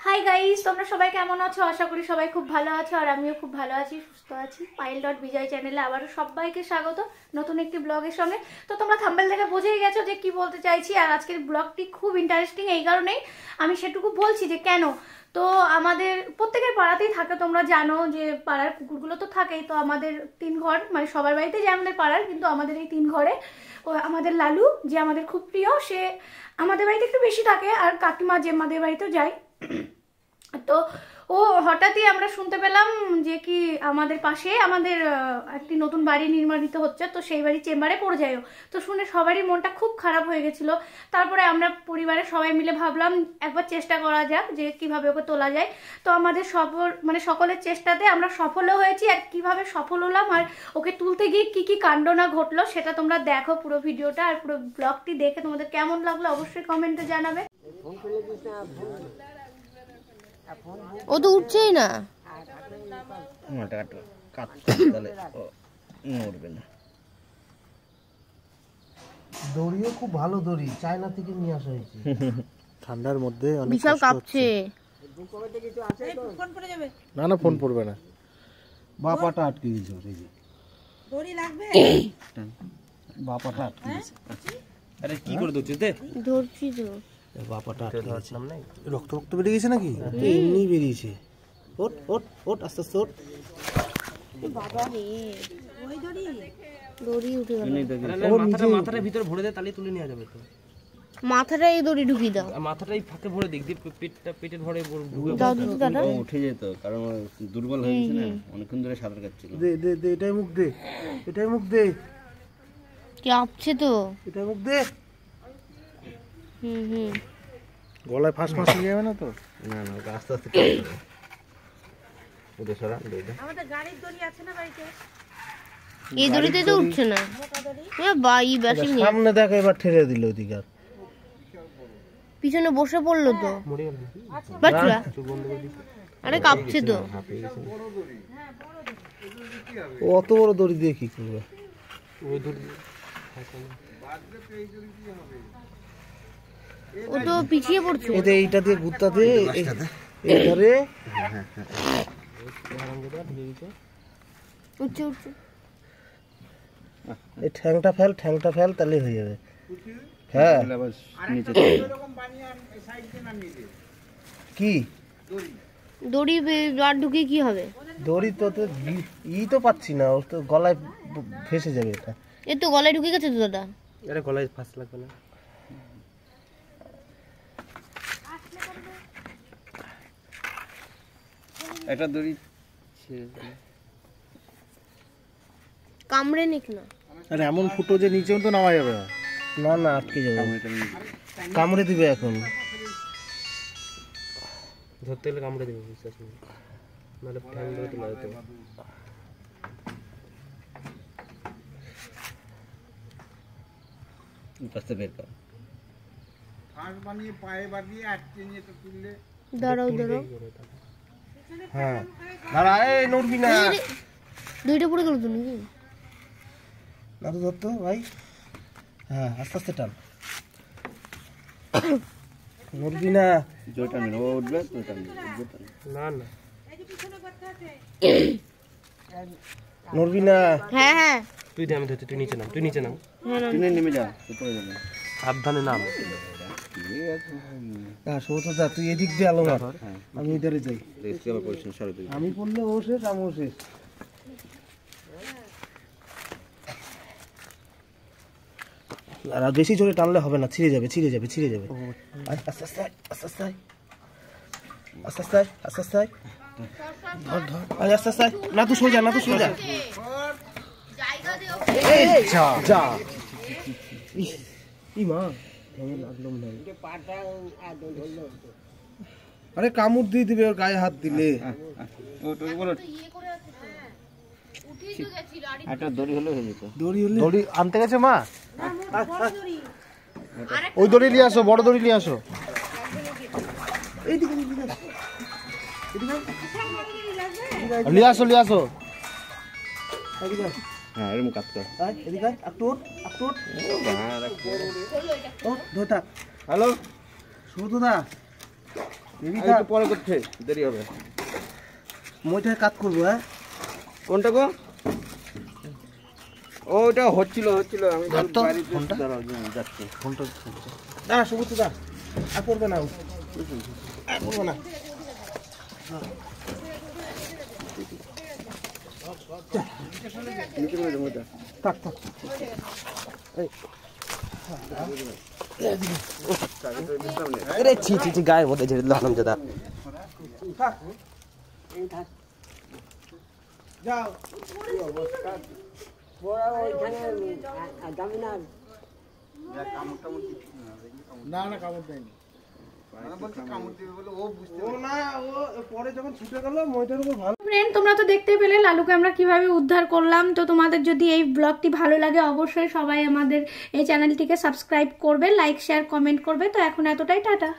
Hi guys, তোমরা সবাই কেমন আছো? আশা করি সবাই খুব ভালো আছো আর আমিও খুব ভালো আছি, সুস্থ আছি। পাইল.বিজয় চ্যানেলে আবারও সবাইকে স্বাগত নতুন একটি ব্লগের সঙ্গে। তো তোমরা থাম্বনেল দেখে বুঝেই গেছো যে কি বলতে চাইছি। আর আজকের ব্লগটি খুব ইন্টারেস্টিং এই কারণেই আমি সেটুকু বলছি যে কেন। তো আমাদের প্রত্যেকের পাড়াতেই থাকে, তোমরা জানো যে পাড়ার কুকুরগুলো তো থাকেই। তো আমাদের 3 ঘর, মানে সবার বাড়িতে যে আমাদের পাড়ার, কিন্তু আমাদের এই 3 ঘরে আমাদের লালু, যে আমাদের খুব প্রিয়, সে আমাদের বাড়িতে একটু বেশি থাকে আর কাকিমা যে আমাদের বাড়িতেও যায়। তো ও হঠাৎই আমরা শুনতে পেলাম যে কি আমাদের পাশে আমাদের একটি নতুন বাড়ি নির্মাণিত হচ্ছে, তো সেই বাড়ি চেম্বারে পড়ে যায়। তো শুনে সবারই মনটা খুব খারাপ হয়ে গেছিল। তারপরে আমরা পরিবারের সবাই মিলে ভাবলাম একবার চেষ্টা করা যাক যে কিভাবে ওকে তোলা যায়। তো আমাদের সকলের চেষ্টাতে আমরা সফলও হয়েছি। আর কিভাবে সফল হলাম আর ওকে তুলতে গিয়ে কি কি কাণ্ড না ঘটলো সেটা তোমরা দেখো পুরো ভিডিওটা। আর পুরো ব্লগটি দেখে তোমাদের কেমন লাগলো অবশ্যই কমেন্টে জানাবে। ও তো উঠছেই না। দড়িও খুব ভালো দড়ি, চায়না থেকে নিয়ে আসা হয়েছে। ঠান্ডার মধ্যে বিশাল কাঁপছে। না না, ফোন পড়বে না। বাপাটা আটকে গেছে, দড়ি লাগবে। বাপাটা আটকে গেছে। আরে কি করে ধরছিস? ধরছি তো। বাপাটা আটকে গেছে। রক্ত রক্ত বেরিয়ে গেছে নাকি? এমনি বেরিয়েছে। ওট ওট ওট, আস্তে আস্তে ওট। বাবা রে, ওই দড়ি উঠে গেল। মাথাটা ভিতরে ভরে দে, তাহলে তুলে নেওয়া যাবে। তো মাথাটা এই দড়ি ঢুকিয়ে দাও। মাথাটা এই ফাঁকে ভরে দিক দিয়ে পেটের ভরে দাও তো দাদা। উঠে যেত, কারণ দুর্বল হয়ে গেছে না, অনেকক্ষণ ধরে সাঁতার কাটছিল। দে দে দে, এটাই মুখ দে, এটাই মুখ দে। কি আপছে তো, এটাই মুখ দে। হুম। গলায় ফাঁস ফাঁস হয়ে যাবে না তো? না না, আস্তে আস্তে ওদের সরা দে দে। আমাদের গাড়ির দড়ি আছে না বাড়িতে? এই দড়িতে তো উঠছে না। এ বাই বেশি নেই। সামনে দেখ, এবার ঠেলে দিল ওদিকে। পিছনে বসে পড়লো তো বাচ্চা। আরে কাঁপছে তো। অত বড় দড়ি দিয়ে কি করবে? ও তো পিছিয়ে পড়ছে। এই যে এইটা দিয়ে গুত্তা দিয়ে এইধারে উঠছে উঠছে। এই ঠ্যাংটা ফেল তাহলে হয়ে যাবে। হ্যাঁ কি দড়ি আর ঢুকে কি হবে? দড়ি তো তো পাচ্ছি না, ও তো গলায় ফেসে যাবে। এটা এ তো গলায় ঢুকে গেছে তো দাদা। আরে গলায় ফাঁস লাগবে না। একটা দড়ি কামড়ে নিক না। আরে এমন ফুটো যে নিচেও তো নামা যাবে না। না না, আটকে যাবে, কামড়ে দিবে। এখন ধরতে গেলে কামড়ে দিবে, বিশ্বাস নেই, নাহলে ঠ্যাং ধরে তোলা যেত। পাশে বের কর, ফাঁস বানিয়ে পায়ে বাঁধিয়ে আটকে নিয়ে তো তুললে। দাঁড়াও। হ্যাঁ দাঁড়া, এই নড়বি না। দুইটা পড়ে গেল তো নাকি? না তো ধরতো ভাই। হ্যাঁ, আস্তে আস্তে টান, নড়বি না। জোরটা নেই, ও উঠবে তো টানবে। না না, নড়বি না। হ্যাঁ তুই দে, আমি ধরছি। তুই নিচে নাম, তুই নেমে যা, উপরে যাবে, সাবধানে নাম। হ্যাঁ সৌতদা, তুই এদিক দিয়ে আলো মার, আমি এধারে যাই। আমি পড়লে ও শেষ, আমিও শেষ। আর বেশি জোরে টানলে হবে না, ছিঁড়ে যাবে। আস্তে আস্তে ধর আস্তে আস্তে। না তুই সোজা, যা। মা লাগলো না। আরে কামড় দিয়ে দিবে ওর গায়ে হাত দিলে। দড়ি আনতে গেছে মা। ওই দড়ি নিয়ে আসো, বড় দড়ি নিয়ে আসো। নিয়ে আসো। হ্যাঁ, এরকম কাজ কর। এদিকে হ্যালো সৌতদা, একটু পরে করছে, দেরি হবে। মইটা কাট করবো। হ্যাঁ, কোনটা গো? ওটা হচ্ছিল আমি বাড়িতে যাচ্ছি। ফোনটা দাঁড়া, সবুজ দা, আর করবে না, আর করবে না। अरे ছি ছি ছি গায়ের মধ্যে ঝেড়ে দিল হারামজাদা। যাও। না না, কামড় দেয়নি। ও না, ও পরে যখন ছুটে গেল মইটার উপর ভালো। ফ্রেন্ড, তোমরা তো দেখতেই পেলে লালুকে আমরা কিভাবে উদ্ধার করলাম। তো তোমাদের যদি এই ব্লগটি ভালো লাগে অবশ্যই সবাই আমাদের এই চ্যানেলটিকে সাবস্ক্রাইব করবে, লাইক শেয়ার কমেন্ট করবে। তো এখন এতটাই, টাটা।